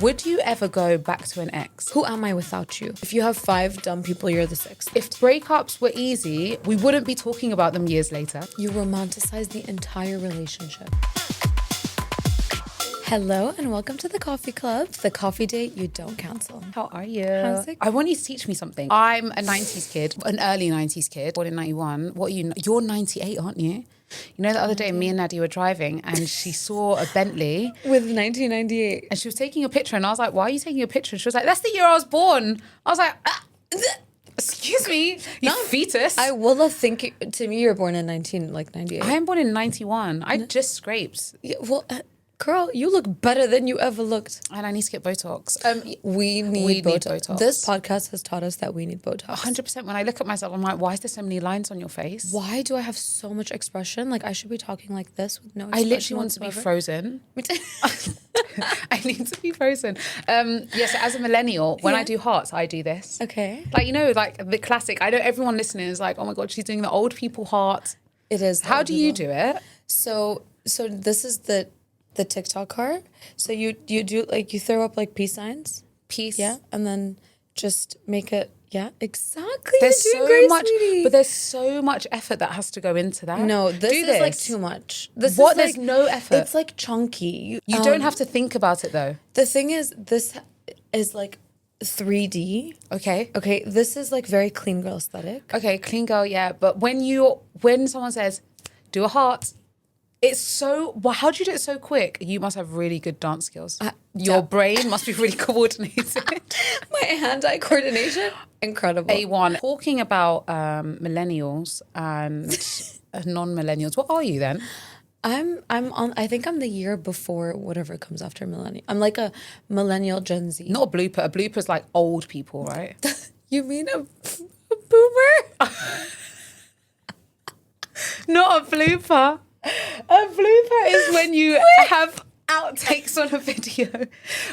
Would you ever go back to an ex? Who am I without you? If you have 5 dumb people, you're the 6th. If breakups were easy, we wouldn't be talking about them years later. You romanticize the entire relationship. Hello and welcome to the Coffee Club, the coffee date you don't cancel. How are you? How's it? I want you to teach me something. I'm a 90s kid, an early 90s kid, born in 91. What are you? You're 98, aren't you? You know, the other day, me and Nadia were driving and she saw a Bentley. With 1998. And she was taking a picture and I was like, why are you taking a picture? And she was like, that's the year I was born. I was like, excuse me, you fetus. I will have thinking, to me, you were born in 1998. I am born in 91. I just scraped. Yeah, well, girl, you look better than you ever looked. And I need to get Botox. We need Botox. This podcast has taught us that we need Botox. 100%. When I look at myself, I'm like, why is there so many lines on your face? Why do I have so much expression? Like, I should be talking like this with no I expression literally want to be frozen. I need to be frozen. Yes, as a millennial, when I do hearts, I do this. Okay. Like, you know, like the classic. I know everyone listening is like, oh my God, she's doing the old people heart. It is. How do you do it? So this is the TikTok heart. So you do like, you throw up like peace signs. Peace. Yeah. And then just make it. Yeah, exactly. There's You're so great, much, sweetie. but there's so much effort that has to go into that. No, this do is like too much. This what? is There's like, no effort. It's like chunky. You don't have to think about it though. The thing is, this is like 3D. Okay. Okay, this is like very clean girl aesthetic. Okay, clean girl, yeah. But when someone says, do a heart, it's so, well, how do you do it so quick? You must have really good dance skills. Your brain must be really coordinated. My hand-eye coordination, incredible. A1. Talking about millennials and non-millennials, what are you then? I'm on. I think I'm the year before whatever comes after millennial. I'm like a millennial Gen Z. Not a blooper. A blooper's like old people, right? You mean a boomer? Not a blooper. A blooper is when you have outtakes on a video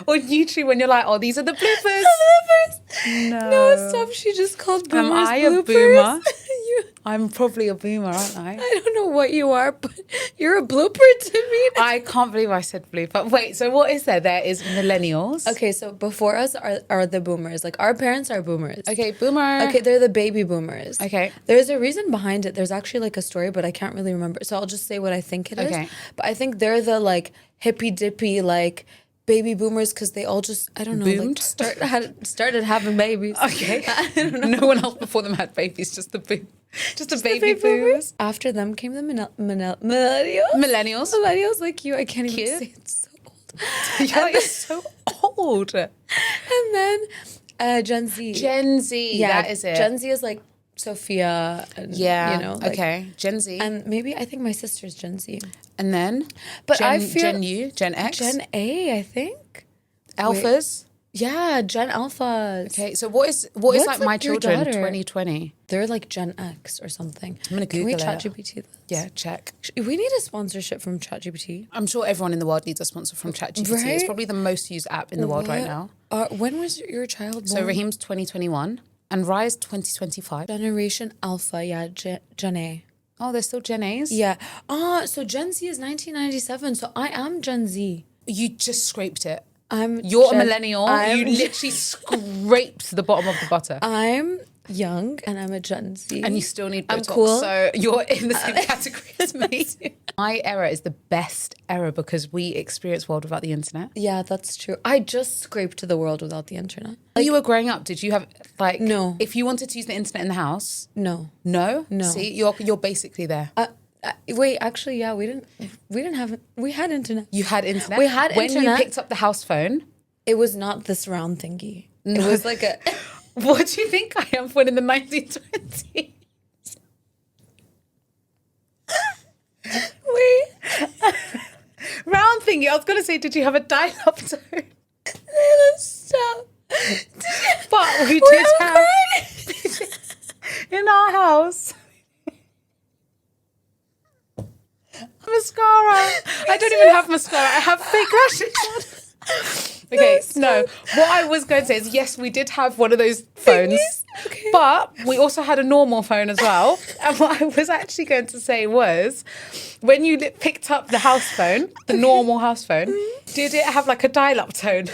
on YouTube when you're like, oh, these are the bloopers. No, stop. She just called boomers Am I bloopers. a boomer? I'm probably a boomer, aren't I? I don't know what you are, but you're a blooper to me. I can't believe I said blooper. Wait, so what is there? There is millennials. Okay, so before us are the boomers. Like, our parents are boomers. Okay, boomer. Okay, they're the baby boomers. Okay. There's a reason behind it. There's actually like a story, but I can't really remember. So I'll just say what I think it is. Okay. But I think they're the like hippy dippy like baby boomers because they all just, I don't know, Boomed? like started having babies. Okay. No one else before them had babies, just the baby boomers. After them came the millennials. Millennials. Millennials like you. I can't even Cute. say it. It's so old. You're so old. And then Gen Z. Gen Z, Yeah, that is it. Gen Z is like Sophia. And, Yeah, you know. Like, okay. Gen Z. And maybe I think my sister's Gen Z. And then? But Gen, I feel Gen U, Gen X? Gen A, I think. Alphas? Yeah, Gen Alphas. Okay, so what is What's like my like your children daughter? 2020? They're like Gen X or something. I'm gonna Can we Google it. ChatGPT this? Yeah, check. We need a sponsorship from ChatGPT. I'm sure everyone in the world needs a sponsor from ChatGPT. Right? It's probably the most used app in the world right now. When was your child born? So Raheem's 2021 and Rai's 2025. Generation Alpha, yeah, Gen A. Oh, they're still Gen A's? Yeah. So Gen Z is 1997, so I am Gen Z. You just scraped it. You're a millennial. You literally scraped the bottom of the butter. I'm young and I'm a Gen Z. And you still need Botox. I'm cool. So you're in the same category as me. My era is the best era because we experienced world without the internet. Yeah, that's true. I just scraped the world without the internet. When you were growing up, did you have like No. If you wanted to use the internet in the house? No. No? No. See, you're basically there. Wait, actually, yeah, we had internet. You had internet? We had when internet. you picked up the house phone. It was not this round thingy. It was like a... What do you think I am when in the 1920s? Wait. Round thingy. I was going to say, did you have a dial-up tone? Stop. But we did have... in our house... mascara. I don't even have mascara. I have fake lashes. Okay, no. What I was going to say is, yes, we did have one of those phones, Okay. but we also had a normal phone as well. And what I was actually going to say was, when you picked up the house phone, the normal house phone, did it have like a dial-up tone?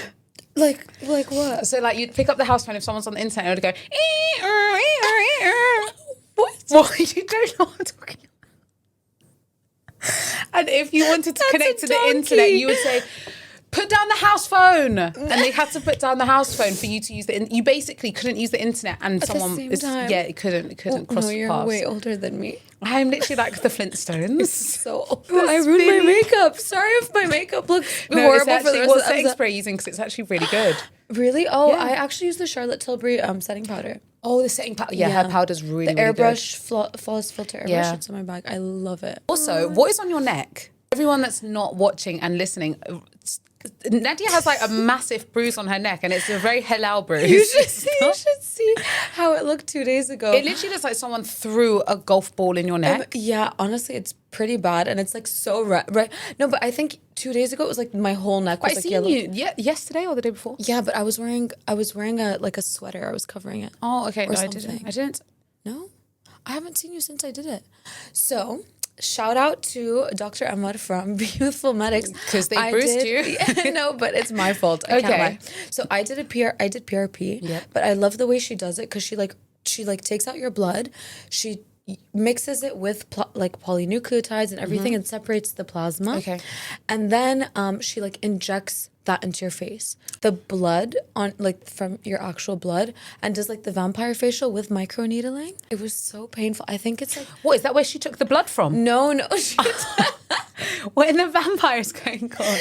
Like what? So like you'd pick up the house phone if someone's on the internet and it would go. What? Well, you don't know what I'm talking about. And if you wanted to connect to the internet, you would say, put down the house phone. And they had to put down the house phone for you to use you basically couldn't use the internet and At someone the same time. it couldn't cross No, you're paths. way older than me. I'm literally like the Flintstones. So old. I ruined my makeup. Sorry if my makeup looks No, horrible it's for actually, the rest what of the setting episode. spray are you using? Because it's actually really good. Really? Oh, Yeah. I actually use the Charlotte Tilbury setting powder. Oh, the setting powder. Yeah, her powder's really, the really airbrush flawless filter airbrush. Yeah. It's in my bag. I love it. Also, what is on your neck? Everyone that's not watching and listening, Nadia has like a massive bruise on her neck, and it's a very halal bruise. You should see how it looked 2 days ago. It literally looks like someone threw a golf ball in your neck. Yeah, honestly, it's pretty bad, and it's like so red. Right? No, but I think 2 days ago it was like my whole neck was I like seen yellow. you yesterday or the day before. Yeah, but I was wearing a sweater. I was covering it. Oh, okay. No, something. I didn't. No, I haven't seen you since I did it. So, shout out to Dr. Ahmad from Beautiful Medics. Because they bruised you. Yeah, no, but it's my fault. I can't Okay. lie. So I did PRP. Yep. But I love the way she does it because she takes out your blood. She mixes it with polynucleotides and everything and separates the plasma. Okay. And then she injects that into your face. The blood on from your actual blood, and does the vampire facial with microneedling. It was so painful. I think it's What, is that where she took the blood from? no, What in the vampire's going on?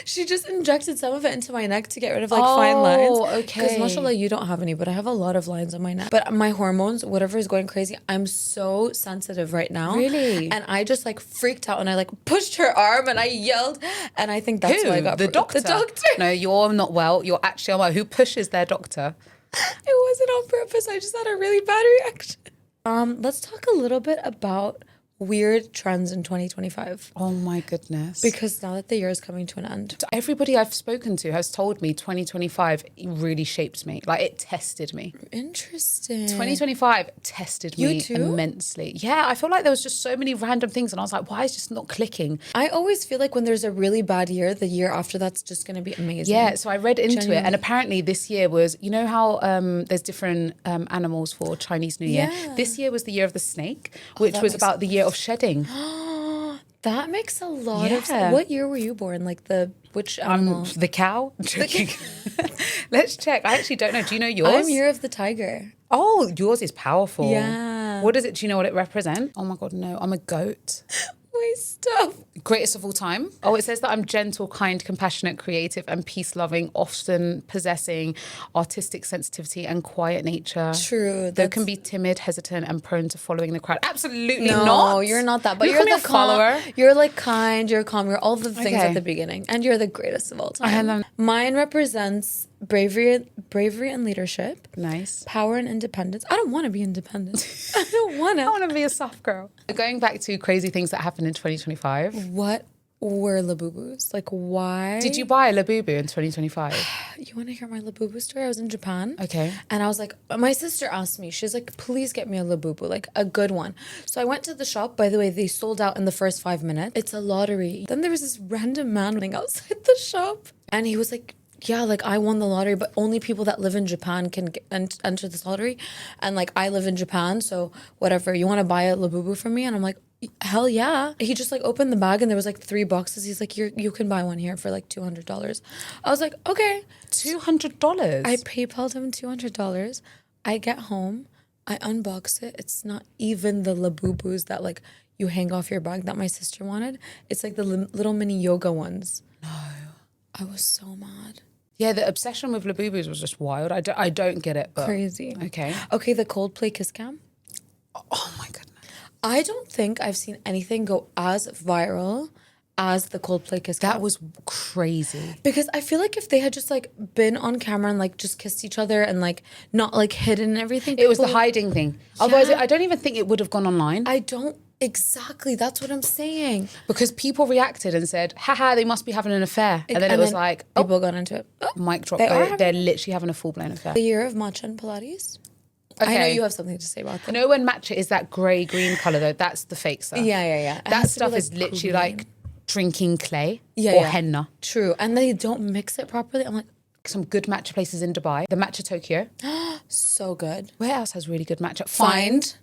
she just injected some of it into my neck to get rid of fine lines. Okay. Because mashallah, you don't have any, but I have a lot of lines on my neck. But my hormones, whatever is going crazy, I'm so sensitive right now. Really? And I just freaked out, and I pushed her arm and I yelled, and I think that's Who? why I got The doctor? The doctor. No, you're not well. You're actually unwell. Who pushes their doctor? It wasn't on purpose. I just had a really bad reaction. Let's talk a little bit about weird trends in 2025. Oh my goodness. Because now that the year is coming to an end. Everybody I've spoken to has told me 2025 really shaped me. It tested me. Interesting. 2025 tested You me too? immensely. Yeah, I feel like there was just so many random things, and I was like, why is this not clicking? I always feel like when there's a really bad year, the year after that's just going to be amazing. Yeah, so I read into it, Genuinely. and apparently this year was, you know how there's different animals for Chinese New Year? Yeah. This year was the year of the snake, which that was makes about the year of shedding. That makes a lot of Yeah. sense. What year were you born? Which animal? The cow? Joking. Let's check. I actually don't know. Do you know yours? I'm year of the tiger. Oh, yours is powerful. Yeah. What is it? Do you know what it represents? Oh my God, no. I'm a goat. Wait, stop. Greatest of all time. Oh, it says that I'm gentle, kind, compassionate, creative, and peace-loving, often possessing artistic sensitivity and quiet nature. True. Though can be timid, hesitant, and prone to following the crowd. Absolutely No, not. you're not that. But You you're call me the a follower. You're kind. You're calm. You're all the things Okay. at the beginning, and you're the greatest of all time. am. Mine represents bravery and leadership, Nice. power and independence. I don't want to be independent. I don't want I to. want to be a soft girl. Going back to crazy things that happened in 2025. What were Labubus? Why? Did you buy a Labubu in 2025? You want to hear my Labubu story? I was in Japan. Okay. And I was my sister asked me, she's please get me a Labubu, a good one. So I went to the shop. By the way, they sold out in the first 5 minutes. It's a lottery. Then there was this random man running outside the shop. And he was yeah, I won the lottery, but only people that live in Japan can enter this lottery. And I live in Japan, so whatever. You want to buy a Labubu from me? And I'm hell yeah. He just opened the bag and there was 3 boxes. He's you can buy one here for $200. I was okay. $200? I PayPal'd him $200. I get home, I unbox it. It's not even the Labubus that you hang off your bag that my sister wanted. It's the little mini yoga ones. No. I was so mad. Yeah, the obsession with Labubus was just wild. I don't get it, but Crazy. Okay. Okay, the Coldplay kiss cam. Oh my goodness. I don't think I've seen anything go as viral as the Coldplay kiss cam. That was crazy. Because I feel if they had just been on camera and just kissed each other and not hidden and everything. It was the people- hiding thing. Otherwise, Yeah. I don't even think it would have gone online. I don't. Exactly. That's what I'm saying. Because people reacted and said, haha, they must be having an affair. And then it was people got into it. Oh, mic drop. They They're literally having a full-blown affair. the year of matcha and Pilates. Okay. I know you have something to say about that. You know when matcha is that grey-green colour though? That's the fake stuff. Yeah. It That has to stuff be, is literally green. drinking clay Yeah, or yeah. henna. True. And they don't mix it properly. I'm some good matcha places in Dubai. The Matcha Tokyo. So good. Where else has really good matcha? Find.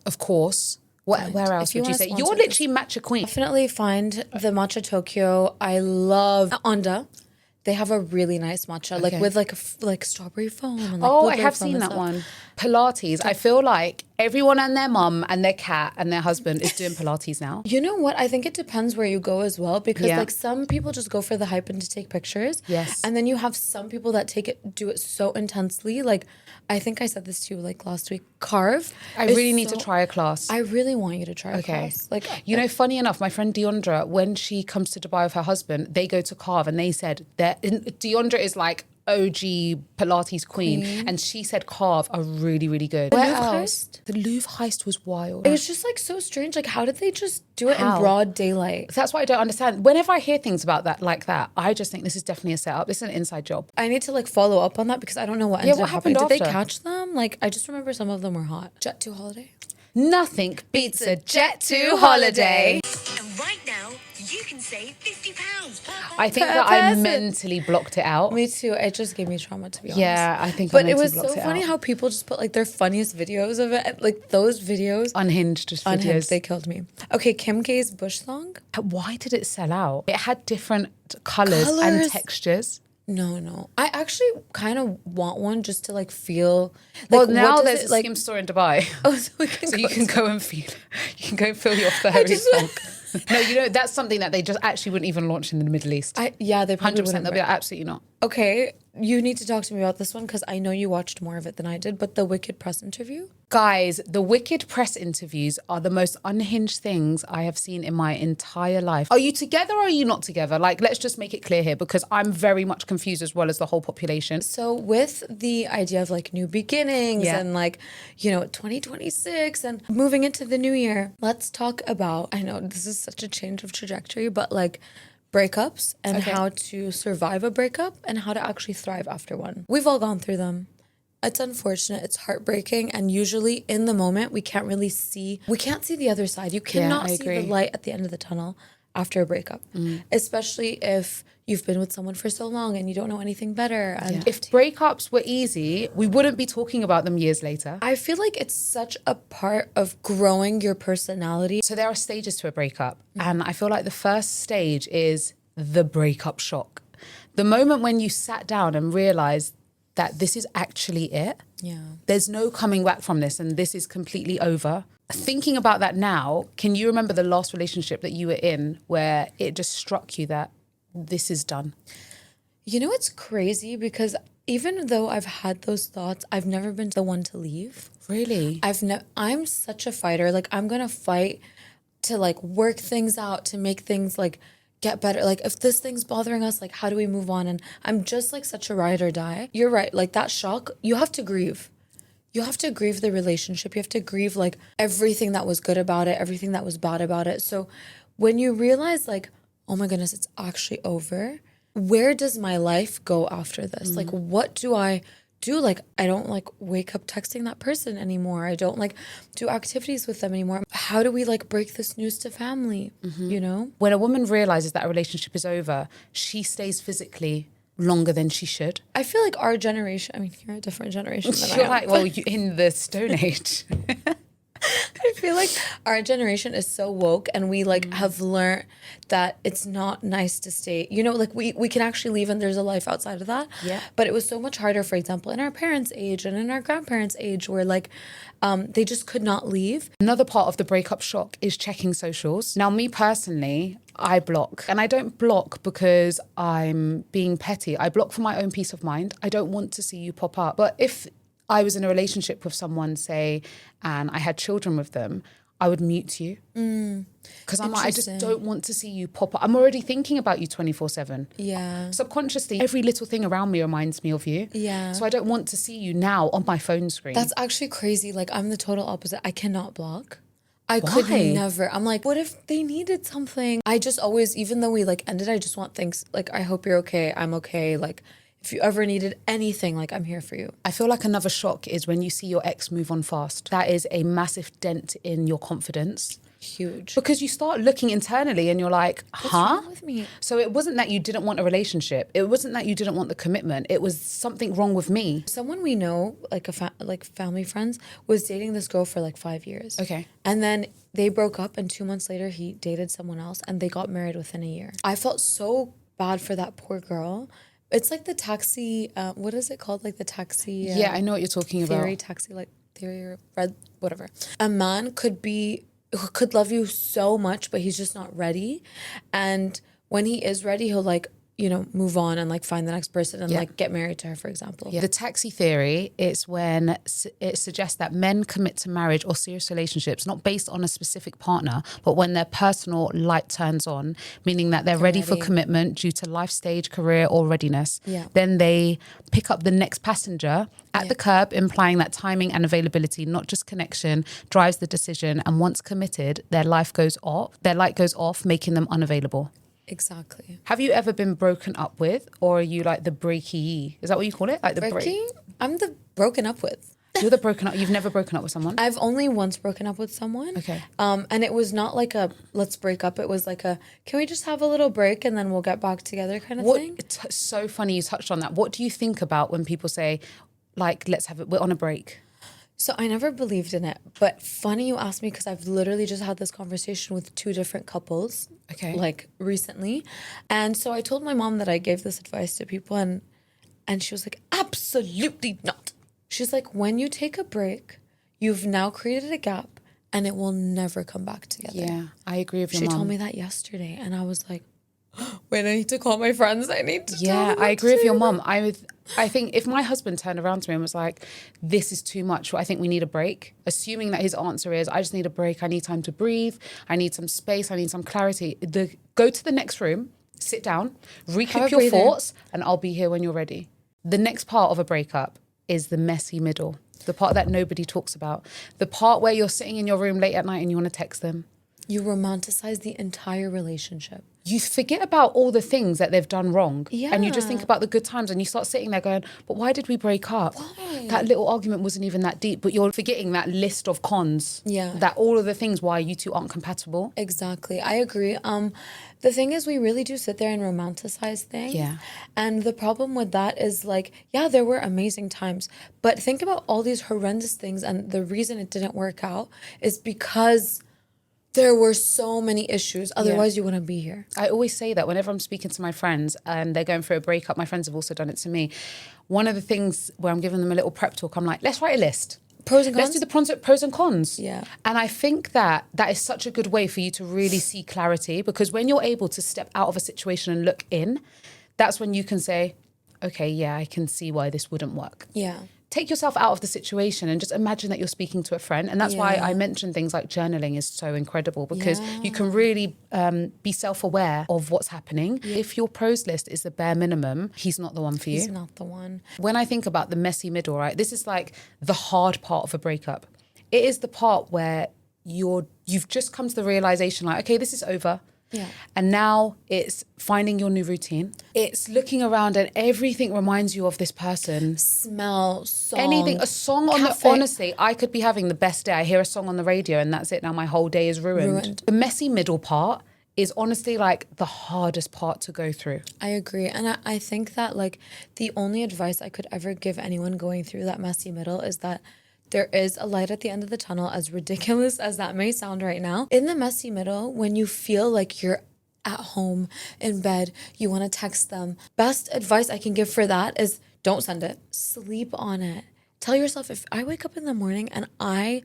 Of course. Where else would you say? You're literally matcha queen. Definitely Find the Matcha Tokyo. I love Onda. They have a really nice matcha, like with like strawberry foam. And like I have seen that one. Pilates. I feel like everyone and their mum and their cat and their husband is doing Pilates now. You know what? I think it depends where you go as well, because like some people just go for the hype and to take pictures. Yes. And then you have some people that do it so intensely. Like, I think I said this to you like last week. Carve. I really need to try a class. I really want you to try a class. Like, you know, funny enough, my friend Deondra, when she comes to Dubai with her husband, they go to Carve, and they said that Deondra is like OG Pilates queen, and she said Carve are really, really good. Where else? The Louvre heist was wild. It was just like so strange. Like, how did they just do it in broad daylight? That's what I don't understand. Whenever I hear things about that, like that, I just think this is definitely a setup. This is an inside job. I need to like follow up on that, because I don't know what ended up happening. happened Did they after? catch them? Like, I just remember some of them were hot. Jet to holiday. Nothing beats a jet to holiday. And right now, you can save £50 per person. I think that I mentally blocked it out. Me too. It just gave me trauma, to be honest. Yeah, I think But I it was mentally so blocked funny out. how people just put like their funniest videos of it. Like those videos. Unhinged just videos. Unhinged, they killed me. Okay, Kim K's Bush song. Why did it sell out? It had different colours and textures. No. I actually kind of want one just to like feel. Like, Well, now there's a like skim store in Dubai. Oh, so we can So go you can go and feel. You can go and feel your furry funk. No, you know, that's something that they just actually wouldn't even launch in the Middle East. They probably 100%. wouldn't. They'll be like, absolutely not. Okay, you need to talk to me about this one, because I know you watched more of it than I did. But the Wicked press interview. Guys, the Wicked press interviews are the most unhinged things I have seen in my entire life. Are you together or are you not together? Like, let's just make it clear here, because I'm very much confused as well as the whole population. So with the idea of like new beginnings and like, you know, 2026 and moving into the new year, let's talk about, I know this is such a change of trajectory, but like breakups and how to survive a breakup and how to actually thrive after one. We've all gone through them. It's unfortunate, it's heartbreaking, and usually in the moment we can't see the other side. You cannot see the light at the end of the tunnel after a breakup, especially if you've been with someone for so long and you don't know anything better. And If breakups were easy, we wouldn't be talking about them years later. I feel like it's such a part of growing your personality. So there are stages to a breakup. And I feel like the first stage is the breakup shock. The moment when you sat down and realized that this is actually it. Yeah. There's no coming back from this, and this is completely over. Thinking about that now, can you remember the last relationship that you were in where it just struck you that this is done? You know, it's crazy, because even though I've had those thoughts, I've never been the one to leave. Really? I'm such a fighter. Like, I'm going to fight to like work things out, to make things like get better. Like, if this thing's bothering us, like, how do we move on? And I'm just like such a ride or die. You're right. Like, that shock, you have to grieve. You have to grieve the relationship. You have to grieve like everything that was good about it, everything that was bad about it. So when you realize like, oh my goodness, it's actually over, where does my life go after this? Like, what do I do? Like, I don't like wake up texting that person anymore. I don't like do activities with them anymore. How do we like break this news to family? You know? When a woman realizes that a relationship is over, she stays physically longer than she should. I feel like our generation, I mean, you're a different generation than I You're am. like, well, you in the Stone Age. I feel like our generation is so woke, and we like have learned that it's not nice to stay, you know, like we can actually leave and there's a life outside of that. Yeah. But it was so much harder, for example, in our parents' age and in our grandparents' age, where like they just could not leave. Another part of the breakup shock is checking socials. Now, me personally, I block. And I don't block because I'm being petty. I block for my own peace of mind. I don't want to see you pop up. But if I was in a relationship with someone, say, and I had children with them, I would mute you. Because I'm like, I just don't want to see you pop up. I'm already thinking about you 24/7. Yeah. Subconsciously, every little thing around me reminds me of you. Yeah. So I don't want to see you now on my phone screen. That's actually crazy. Like, I'm the total opposite. I cannot block. I could Why? never. I'm like, what if they needed something? I just always, even though we like ended, I just want things like, I hope you're okay. I'm okay. Like, if you ever needed anything, like, I'm here for you. I feel like another shock is when you see your ex move on fast. That is a massive dent in your confidence. Huge. Because you start looking internally and you're like, What's huh? wrong with me? So it wasn't that you didn't want a relationship. It wasn't that you didn't want the commitment. It was something wrong with me. Someone we know, like like family friends, was dating this girl for like 5 years. Okay. And then they broke up, and 2 months later he dated someone else, and they got married within a year. I felt so bad for that poor girl. It's like the taxi, what is it called? Like the taxi. Yeah, I know what you're talking Theory, about. taxi, like theory or red, whatever. A man could love you so much, but he's just not ready. And when he is ready, he'll like, you know, move on and like find the next person and like get married to her, for example. The taxi theory is when it suggests that men commit to marriage or serious relationships not based on a specific partner, but when their personal light turns on, meaning that they're ready for commitment due to life stage, career, or readiness. Yeah. Then they pick up the next passenger at the curb, implying that timing and availability, not just connection, drives the decision. And once committed, their light goes off, making them unavailable. Exactly. Have you ever been broken up with, or are you like the breaky? Is that what you call it? Like the Breaking? I'm the broken up with. You're the broken up. You've never broken up with someone? I've only once broken up with someone. Okay. And it was not like a let's break up. It was like a can we just have a little break and then we'll get back together kind of thing. It's so funny you touched on that. What do you think about when people say, like, let's have it, we're on a break? So I never believed in it, but funny you asked me because I've literally just had this conversation with 2 different couples, like recently, and so I told my mom that I gave this advice to people, and she was like, absolutely not. She's like, when you take a break, you've now created a gap, and it will never come back together. Yeah, I agree with your mom. She told me that yesterday, and I was like, wait, I need to call my friends. I need to. Yeah, I agree with your mom. I think if my husband turned around to me and was like, this is too much, I think we need a break, assuming that his answer is, I just need a break, I need time to breathe, I need some space, I need some clarity. Go to the next room, sit down, recoup your thoughts, and I'll be here when you're ready. The next part of a breakup is the messy middle, the part that nobody talks about, the part where you're sitting in your room late at night and you want to text them. You romanticize the entire relationship. You forget about all the things that they've done wrong. Yeah. And you just think about the good times and you start sitting there going, but why did we break up? Why? That little argument wasn't even that deep, but you're forgetting that list of cons. Yeah. That all of the things why you two aren't compatible. Exactly. I agree. The thing is, we really do sit there and romanticize things. Yeah. And the problem with that is like, yeah, there were amazing times, but think about all these horrendous things. And the reason it didn't work out is because there were so many issues. Otherwise, you wouldn't be here. I always say that whenever I'm speaking to my friends and they're going through a breakup, my friends have also done it to me. One of the things where I'm giving them a little prep talk, I'm like, let's write a list. Pros and cons? Let's do the pros and cons. Yeah. And I think that is such a good way for you to really see clarity, because when you're able to step out of a situation and look in, that's when you can say, okay, yeah, I can see why this wouldn't work. Yeah. Take yourself out of the situation and just imagine that you're speaking to a friend. And that's why I mentioned things like journaling is so incredible, because you can really be self-aware of what's happening. If your pros list is the bare minimum, he's not the one for you. He's not the one. When I think about the messy middle, right, this is like the hard part of a breakup. It is the part where you've just come to the realization like, okay, this is over. Yeah. And now it's finding your new routine. It's looking around and everything reminds you of this person. Smell, song. Anything, a song on cafe. honestly, I could be having the best day. I hear a song on the radio and that's it. Now my whole day is ruined. The messy middle part is honestly like the hardest part to go through. I agree. And I think that like the only advice I could ever give anyone going through that messy middle is that there is a light at the end of the tunnel, as ridiculous as that may sound right now. In the messy middle, when you feel like you're at home in bed, you want to text them. Best advice I can give for that is don't send it. Sleep on it. Tell yourself, if I wake up in the morning and I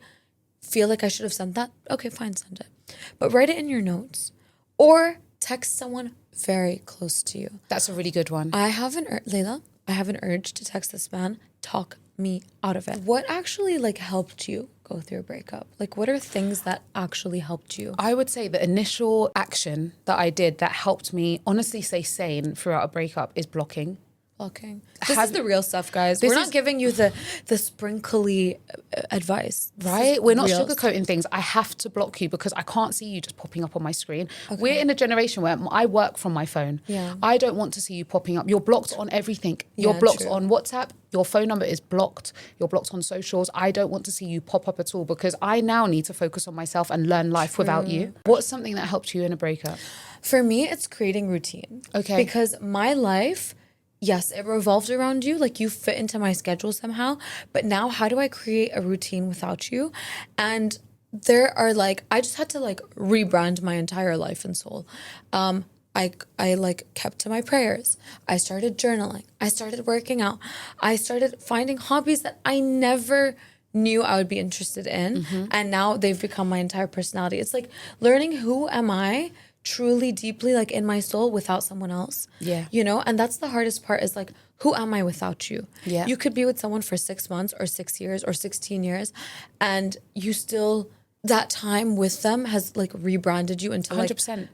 feel like I should have sent that, okay, fine, send it. But write it in your notes or text someone very close to you. That's a really good one. Layla, I have an urge to text this man, talk me out of it. What actually like helped you go through a breakup? Like, what are things that actually helped you? I would say the initial action that I did that helped me honestly stay sane throughout a breakup is blocking. Blocking. This is the real stuff, guys. We're not giving you the sprinkly advice. Right? We're not real sugarcoating things. I have to block you because I can't see you just popping up on my screen. We're in a generation where I work from my phone. Yeah. I don't want to see you popping up. You're blocked on everything. You're blocked true. on WhatsApp. Your phone number is blocked. You're blocked on socials. I don't want to see you pop up at all because I now need to focus on myself and learn life without you. What's something that helped you in a breakup? For me, it's creating routine. Okay. Because my life, yes, it revolved around you. Like you fit into my schedule somehow. But now how do I create a routine without you? And there are like, I just had to like rebrand my entire life and soul. I like kept to my prayers. I started journaling. I started working out. I started finding hobbies that I never knew I would be interested in. And now they've become my entire personality. It's like learning who am I truly deeply like in my soul without someone else. Yeah. You know, and that's the hardest part is like, who am I without you? Yeah. You could be with someone for 6 months or 6 years or 16 years and you still, that time with them has like rebranded you into like 100%.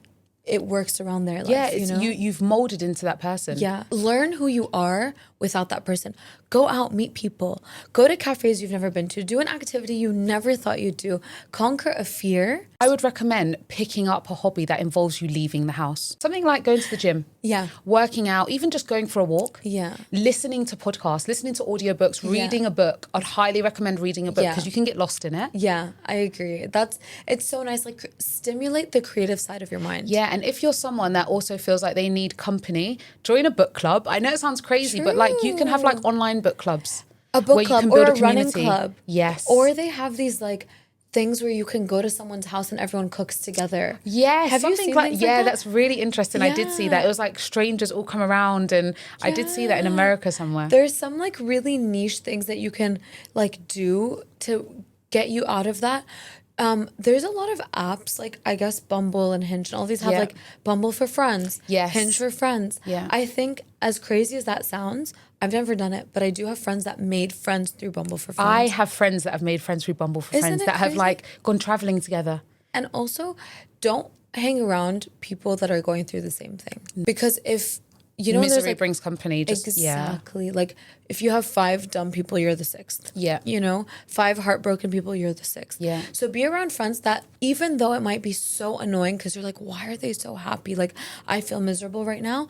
it works around their life. Yeah, it's, you know? you've molded into that person. Yeah. Learn who you are without that person. Go out, meet people. Go to cafes you've never been to. Do an activity you never thought you'd do. Conquer a fear. I would recommend picking up a hobby that involves you leaving the house. Something like going to the gym. Yeah. Working out, even just going for a walk. Yeah. Listening to podcasts, listening to audiobooks, reading a book. I'd highly recommend reading a book because you can get lost in it. Yeah, I agree. It's so nice. Like stimulate the creative side of your mind. Yeah, and if you're someone that also feels like they need company, join a book club. I know it sounds crazy, but like you can have like online book clubs. A book where club you can or build a running community. club. Yes. Or they have these like things where you can go to someone's house and everyone cooks together. Yeah, Have you something seen like things yeah, like that? that's really interesting. I did see that. It was like strangers all come around, and I did see that in America somewhere. There's some like really niche things that you can like do to get you out of that. There's a lot of apps like I guess Bumble and Hinge and all these have like Bumble for friends, Yes. Hinge for friends. Yeah. I think as crazy as that sounds, I've never done it, but I do have friends that made friends through Bumble for friends. I have friends that have made friends through Bumble for Isn't friends it that have crazy? like gone traveling together. And also, don't hang around people that are going through the same thing because if you know, there's Misery like brings company. Just exactly like if you have 5 dumb people, you're the 6th. Yeah. You know, 5 heartbroken people, you're the 6th. Yeah. So be around friends that even though it might be so annoying because you're like, why are they so happy? Like I feel miserable right now.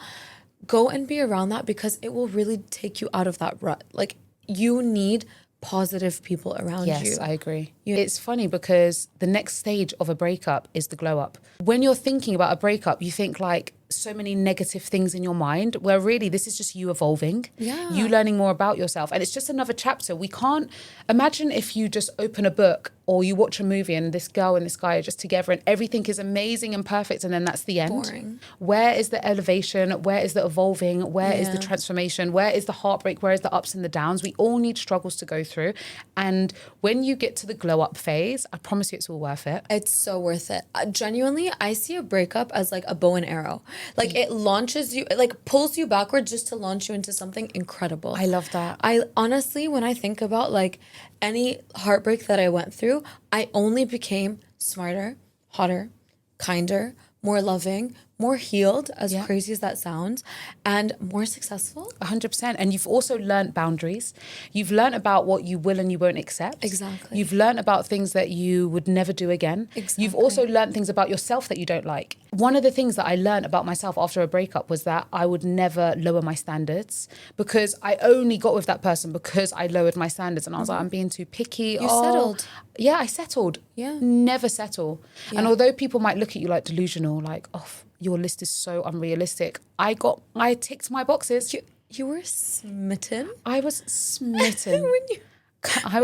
Go and be around that because it will really take you out of that rut. Like you need positive people around you. Yes, I agree. It's funny because the next stage of a breakup is the glow up. When you're thinking about a breakup, you think like so many negative things in your mind where really this is just you evolving. Yeah. You learning more about yourself. And it's just another chapter. We can't imagine if you just open a book or you watch a movie and this girl and this guy are just together and everything is amazing and perfect and then that's the end. Boring. Where is the elevation? Where is the evolving? Where is the transformation? Where is the heartbreak? Where is the ups and the downs? We all need struggles to go through. And when you get to the glow up phase, I promise you it's all worth it. It's so worth it. Genuinely, I see a breakup as like a bow and arrow. Like it launches you, it like pulls you backwards just to launch you into something incredible. I love that. I honestly, when I think about like any heartbreak that I went through, I only became smarter, hotter, kinder, more loving, more healed, as crazy as that sounds, and more successful. 100%. And you've also learnt boundaries. You've learnt about what you will and you won't accept. Exactly. You've learnt about things that you would never do again. Exactly. You've also learnt things about yourself that you don't like. One of the things that I learnt about myself after a breakup was that I would never lower my standards because I only got with that person because I lowered my standards. And I was like, I'm being too picky. You settled. Yeah, I settled. Yeah. Never settle. And although people might look at you like delusional, like, oh, your list is so unrealistic. I ticked my boxes. You were smitten. I was smitten. when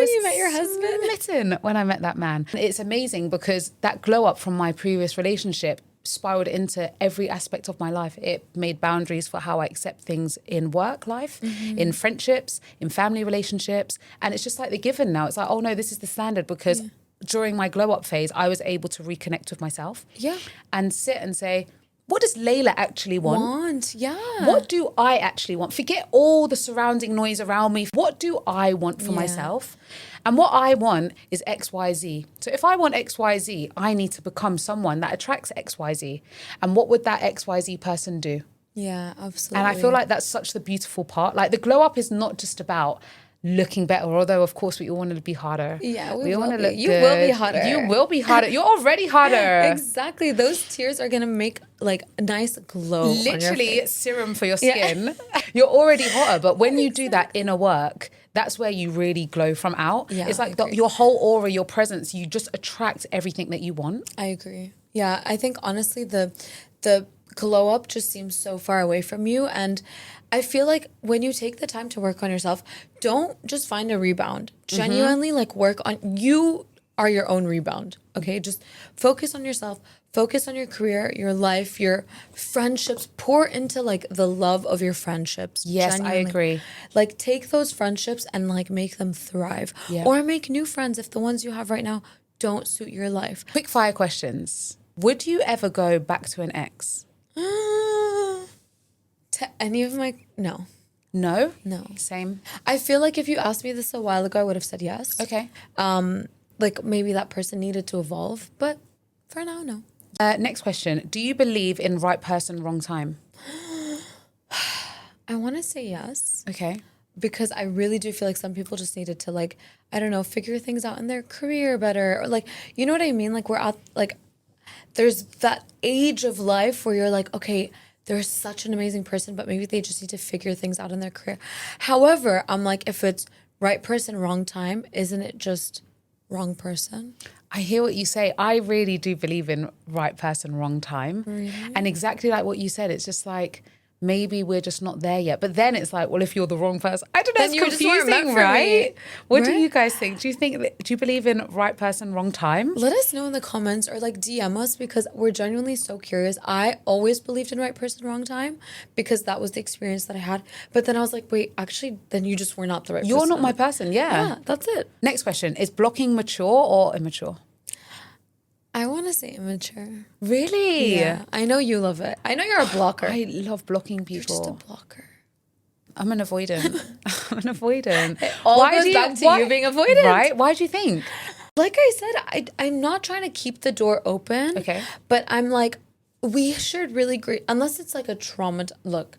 you met your husband. Smitten when I met that man. It's amazing because that glow up from my previous relationship spiraled into every aspect of my life. It made boundaries for how I accept things in work life, in friendships, in family relationships. And it's just like the given now. It's like, oh no, this is the standard because during my glow up phase, I was able to reconnect with myself. Yeah. And sit and say, what does Layla actually want? Yeah. What do I actually want? Forget all the surrounding noise around me. What do I want for myself? And what I want is XYZ. So if I want XYZ, I need to become someone that attracts XYZ. And what would that XYZ person do? Yeah, absolutely. And I feel like that's such the beautiful part. Like the glow up is not just about looking better, although of course we all want to be hotter. Yeah, we all will want to be. look You good. will be hotter. You will be hotter. You're already hotter. Exactly. Those tears are gonna make like a nice glow. on your Literally face. serum for your Yeah. skin. You're already hotter, but when you do that inner work, that's where you really glow from out. Yeah, It's I like agree. your whole aura, your presence, you just attract everything that you want. I agree. Yeah, I think honestly the glow up just seems so far away from you, and I feel like when you take the time to work on yourself, don't just find a rebound. Genuinely like work on you are your own rebound. Okay? Just focus on yourself, focus on your career, your life, your friendships, pour into like the love of your friendships. Yes, I Genuinely. agree. Like take those friendships and like make them thrive. Yeah. Or make new friends if the ones you have right now don't suit your life. Quick fire questions. Would you ever go back to an ex? To any of my no. No? No. Same. I feel like if you asked me this a while ago, I would have said yes. Okay. Like maybe that person needed to evolve, but for now, no. Next question. Do you believe in right person, wrong time? I want to say yes Okay. because I really do feel like some people just needed to like, I don't know, figure things out in their career better or like, you know what I mean? Like we're at like, there's that age of life where you're like, okay, they're such an amazing person, but maybe they just need to figure things out in their career. However, I'm like, if it's right person, wrong time, isn't it just wrong person? I hear what you say. I really do believe in right person, wrong time. Really? And exactly like what you said, it's just like, maybe we're just not there yet. But then it's like, well, if you're the wrong person, I don't know, Then it's you just weren't meant confusing, for right? me. What do Right? you guys think? Do you believe in right person, wrong time? Let us know in the comments or like DM us because we're genuinely so curious. I always believed in right person, wrong time because that was the experience that I had. But then I was like, wait, actually, then you just were not the right person. You're not my person, Yeah, that's it. Next question. Is blocking mature or immature? I want to say immature. Really? Yeah, I know you love it. I know you're a blocker. I love blocking You're just a people. blocker. I'm an avoidant. I'm an avoidant. all goes back to you being avoidant. Right? Why do you think? Like I said, I'm not trying to keep the door open. Okay. But I'm like, we should really great, unless it's like a trauma. Look,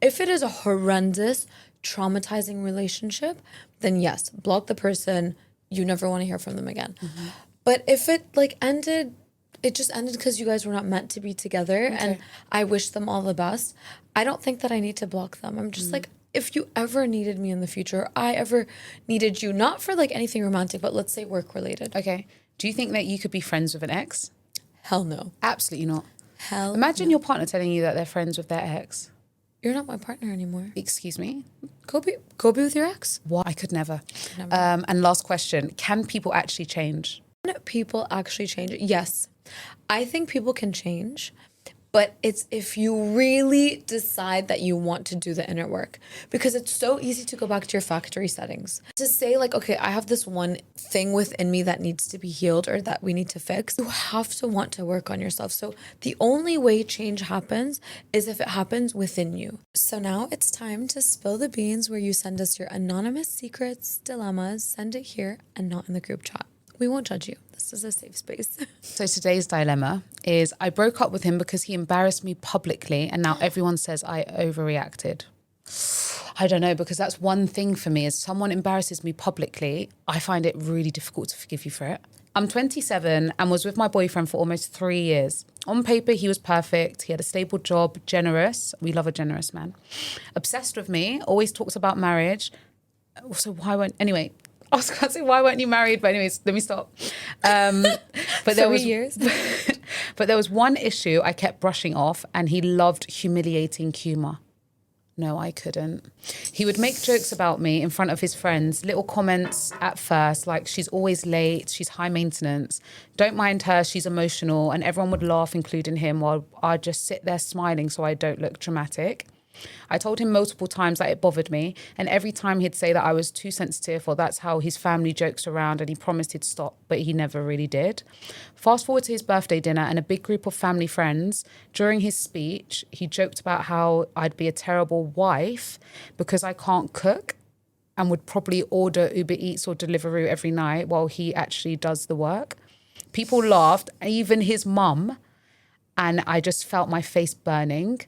if it is a horrendous, traumatizing relationship, then yes, block the person. You never want to hear from them again. Mm-hmm. But if it like ended, it just ended because you guys were not meant to be together and I wish them all the best. I don't think that I need to block them. I'm just like, if you ever needed me in the future, or I ever needed you, not for like anything romantic, but let's say work related. Okay. Do you think that you could be friends with an ex? Hell no. Absolutely not. Hell Imagine your partner telling you that they're friends with their ex. You're not my partner anymore. Excuse me? Go be with your ex. Why? I could never. Never. And last question. Can people actually change? Can people actually change? Yes. I think people can change, but it's if you really decide that you want to do the inner work. Because it's so easy to go back to your factory settings. To say like, okay, I have this one thing within me that needs to be healed or that we need to fix. You have to want to work on yourself. So the only way change happens is if it happens within you. So now it's time to spill the beans where you send us your anonymous secrets, dilemmas, send it here and not in the group chat. We won't judge you. This is a safe space. So today's dilemma is I broke up with him because he embarrassed me publicly and now everyone says I overreacted. I don't know, because that's one thing for me. Is someone embarrasses me publicly, I find it really difficult to forgive you for it. I'm 27 and was with my boyfriend for almost 3 years. On paper, he was perfect. He had a stable job, generous. We love a generous man. Obsessed with me, always talks about marriage. So anyway, I was going to say, why weren't you married? But anyways, let me stop. But there 3 was years. But there was one issue I kept brushing off, and he loved humiliating humour. No, I couldn't. He would make jokes about me in front of his friends, little comments at first, like she's always late, she's high maintenance, don't mind her, she's emotional, and everyone would laugh, including him, while I'd just sit there smiling so I don't look dramatic. I told him multiple times that it bothered me, and every time he'd say that I was too sensitive or that's how his family jokes around, and he promised he'd stop, but he never really did. Fast forward to his birthday dinner and a big group of family friends. During his speech, he joked about how I'd be a terrible wife because I can't cook and would probably order Uber Eats or Deliveroo every night while he actually does the work. People laughed, even his mum, and I just felt my face burning.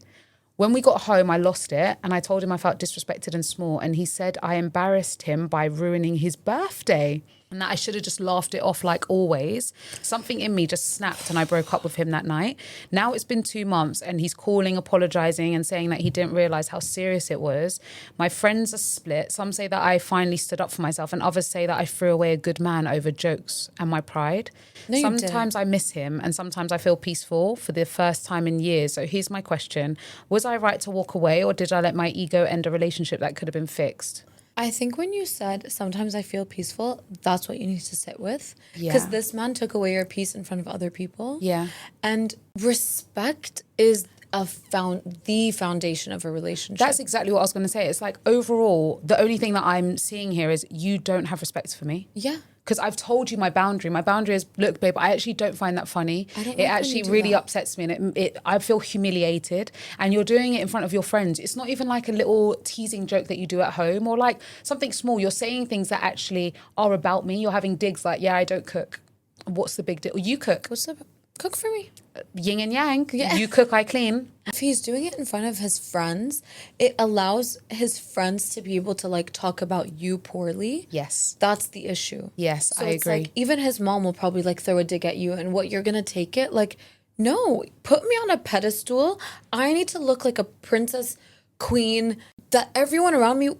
When we got home, I lost it and I told him I felt disrespected and small. And he said I embarrassed him by ruining his birthday and that I should have just laughed it off like always. Something in me just snapped and I broke up with him that night. Now it's been 2 months and he's calling, apologizing and saying that he didn't realize how serious it was. My friends are split. Some say that I finally stood up for myself and others say that I threw away a good man over jokes and my pride. No, you Sometimes I miss him and sometimes I feel peaceful for the first time in years. So here's my question. Was I right to walk away or did I let my ego end a relationship that could have been fixed? I think when you said, sometimes I feel peaceful, that's what you need to sit with. Yeah. Because this man took away your peace in front of other people. Yeah. And respect is the foundation of a relationship. That's exactly what I was going to say. It's like overall, the only thing that I'm seeing here is you don't have respect for me. Yeah. Because I've told you my boundary. My boundary is, look, babe, I actually don't find that funny. I don't It like when actually you do really that. upsets me and I feel humiliated. And you're doing it in front of your friends. It's not even like a little teasing joke that you do at home or like something small. You're saying things that actually are about me. You're having digs like, yeah, I don't cook. What's the big deal? You cook. What's up? Cook for me. Yin and yang. Yeah. You cook, I clean. If he's doing it in front of his friends, it allows his friends to be able to like talk about you poorly. Yes. That's the issue. Yes, So I it's agree. like even his mom will probably like throw a dig at you and what you're gonna take it like, no, put me on a pedestal. I need to look like a princess, queen, that everyone around me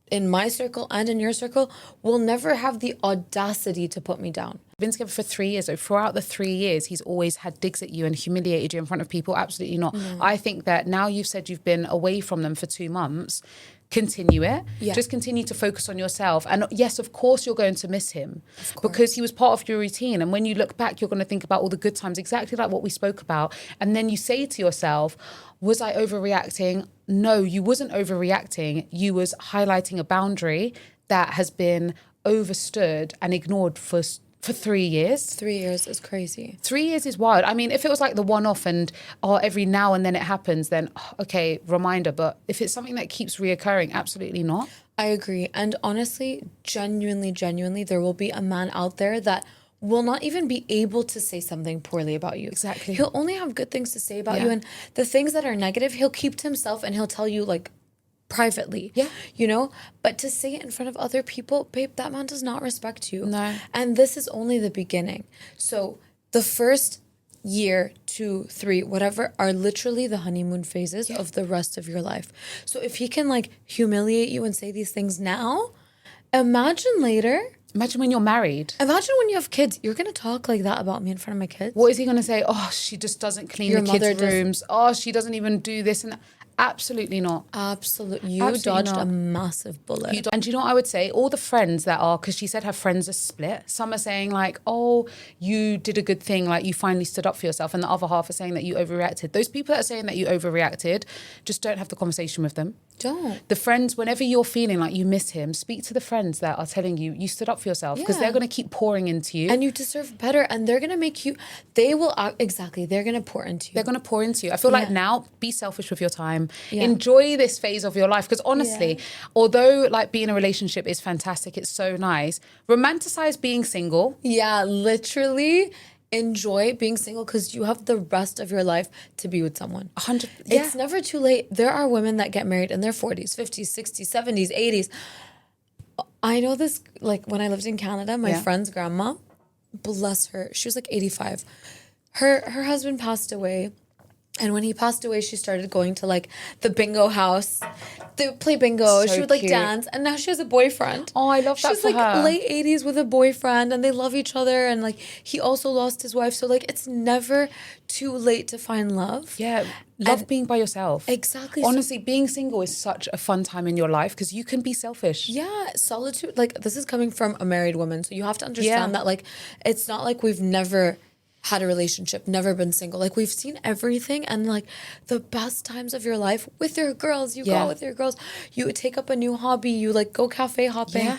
in my circle and in your circle will never have the audacity to put me down. Been together for 3 years. So throughout the 3 years, he's always had digs at you and humiliated you in front of people. Absolutely not. I think that now you've said you've been away from them for 2 months. Continue it. Yeah. Just continue to focus on yourself. And yes, of course, you're going to miss him because he was part of your routine. And when you look back, you're going to think about all the good times, exactly like what we spoke about. And then you say to yourself, was I overreacting? No, you wasn't overreacting. You was highlighting a boundary that has been overstood and ignored for 3 years. 3 years is crazy. 3 years is wild. I mean, if it was like the one-off and every now and then it happens, then okay, reminder. But if it's something that keeps reoccurring, absolutely not. I agree. And honestly, genuinely, there will be a man out there that will not even be able to say something poorly about you. Exactly. He'll only have good things to say about Yeah. you. And the things that are negative, he'll keep to himself and he'll tell you like privately. Yeah. You know? But to say it in front of other people, babe, that man does not respect you. No. And this is only the beginning. So the first year, 2, 3, whatever, are literally the honeymoon phases of the rest of your life. So if he can like humiliate you and say these things now, imagine later. Imagine when you're married. Imagine when you have kids. You're going to talk like that about me in front of my kids? What is he going to say? Oh, she just doesn't clean Your the mother kids' does- rooms. Oh, she doesn't even do this and that. Absolutely not. Absolutely. You Absolutely dodged not. a massive bullet. And do you know what I would say? All the friends that are, because she said her friends are split. Some are saying like, oh, you did a good thing. Like you finally stood up for yourself. And the other half are saying that you overreacted. Those people that are saying that you overreacted, just don't have the conversation with them. Don't. The friends, whenever you're feeling like you miss him, speak to the friends that are telling you, you stood up for yourself because Yeah. they're going to keep pouring into you. And you deserve better. And they're going to make you, they will, exactly, they're going to pour into you. They're going to pour into you. I feel like Yeah. now, be selfish with your time. Yeah. Enjoy this phase of your life. Because honestly, Yeah. although like being in a relationship is fantastic, it's so nice, romanticize being single. Yeah, literally enjoy being single because you have the rest of your life to be with someone. 100. It's never too late. There are women that get married in their 40s, 50s, 60s, 70s, 80s. I know this, like when I lived in Canada, my Yeah. friend's grandma, bless her, she was like 85. Her husband passed away. And when he passed away, she started going to like the bingo house. They would play bingo. So she would like cute. dance. And now she has a boyfriend. Oh, I love that She's for like her. late 80s with a boyfriend and they love each other. And like he also lost his wife. So like it's never too late to find love. Yeah. Love And- being by yourself. Exactly. Honestly, being single is such a fun time in your life because you can be selfish. Yeah, solitude. Like this is coming from a married woman. So you have to understand Yeah. that like it's not like we've never had a relationship, never been single. Like we've seen everything and like the best times of your life with your girls. You go Yeah. out with your girls. You take up a new hobby. You like go cafe hopping. Yeah.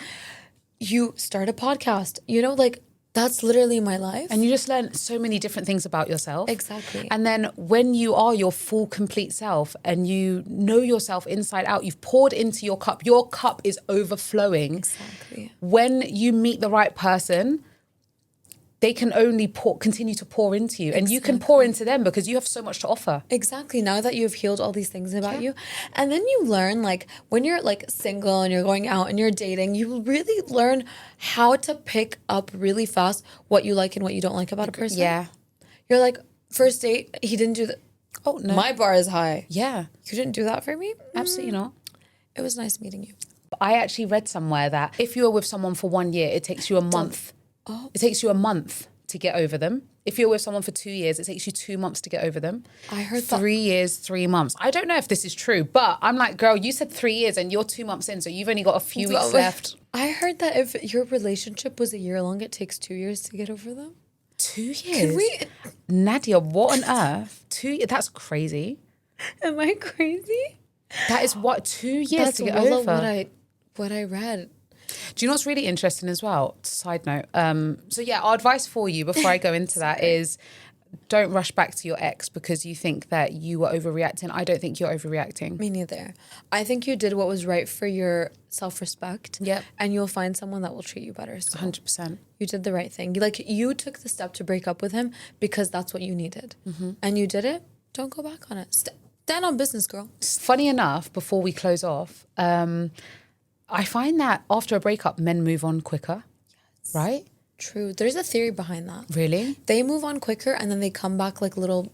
You start a podcast. You know, like that's literally my life. And you just learn so many different things about yourself. Exactly. And then when you are your full, complete self and you know yourself inside out, you've poured into your cup is overflowing. Exactly. When you meet the right person, they can only continue to pour into you. And you can pour into them because you have so much to offer. Exactly. Now that you've healed all these things about you. And then you learn, like, when you're like single and you're going out and you're dating, you really learn how to pick up really fast what you like and what you don't like about a person. Yeah. You're like, first date, he didn't do that. Oh, no. My bar is high. Yeah. You didn't do that for me? Absolutely not. It was nice meeting you. I actually read somewhere that if you're with someone for 1 year, it takes you a month. It takes you a month to get over them. If you're with someone for 2 years, it takes you 2 months to get over them. I heard 3 years, 3 months. I don't know if this is true, but I'm like, girl, you said 3 years and you're 2 months in, so you've only got a few weeks left. I heard that if your relationship was a year long, it takes 2 years to get over them. 2 years? Can we? Nadia, what on earth? 2 years? That's crazy. Am I crazy? That is what, 2 years to get well over. What I read. Do you know what's really interesting as well? Side note. So yeah, our advice for you before I go into that is don't rush back to your ex because you think that you were overreacting. I don't think you're overreacting. Me neither. I think you did what was right for your self-respect. Yep. And you'll find someone that will treat you better. So 100%. you did the right thing. Like, you took the step to break up with him because that's what you needed. And you did it. Don't go back on it. Stand on business, girl. Funny enough, before we close off, I find that after a breakup, men move on quicker. Yes. Right? True. There's a theory behind that. Really? They move on quicker and then they come back like little...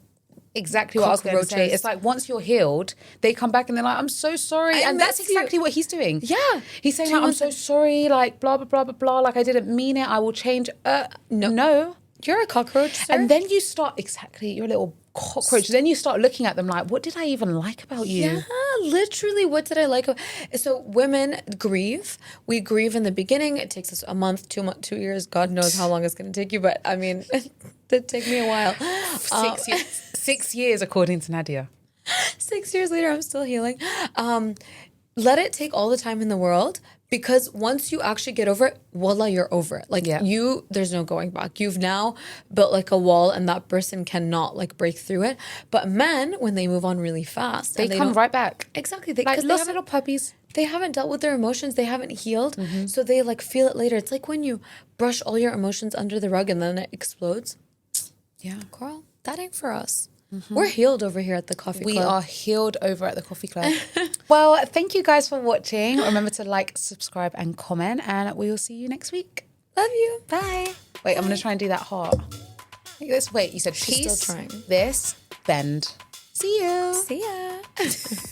Exactly what I was going to say. It's like once you're healed, they come back and they're like, I'm so sorry. And that's exactly what he's doing. Yeah. He's saying, like, I'm so sorry, like, blah, blah, blah, blah, blah. Like, I didn't mean it. I will change. No. You're a cockroach, sir. And then you start, exactly, you're a little cockroach. Then you start looking at them like, what did I even like about you? Yeah, literally, what did I like? So women grieve. We grieve in the beginning. It takes us a month, 2 years. God knows how long it's going to take you. But I mean, it did take me a while. 6 years. 6 years, according to Nadia. 6 years later, I'm still healing. Let it take all the time in the world. Because once you actually get over it, voila, you're over it. Like, there's no going back. You've now built like a wall and that person cannot like break through it. But men, when they move on really fast, they come right back. Exactly. Like lost little puppies. They haven't dealt with their emotions. They haven't healed. So they like feel it later. It's like when you brush all your emotions under the rug and then it explodes. Yeah. Girl, that ain't for us. We're healed over here at the coffee club. We are healed over at the coffee club. Well, thank you guys for watching. Remember to like, subscribe, and comment, and we will see you next week. Love you. Bye. Wait, I'm going to try and do that heart. Like this. Wait, you said She's peace, still trying. this, bend. See you. See ya.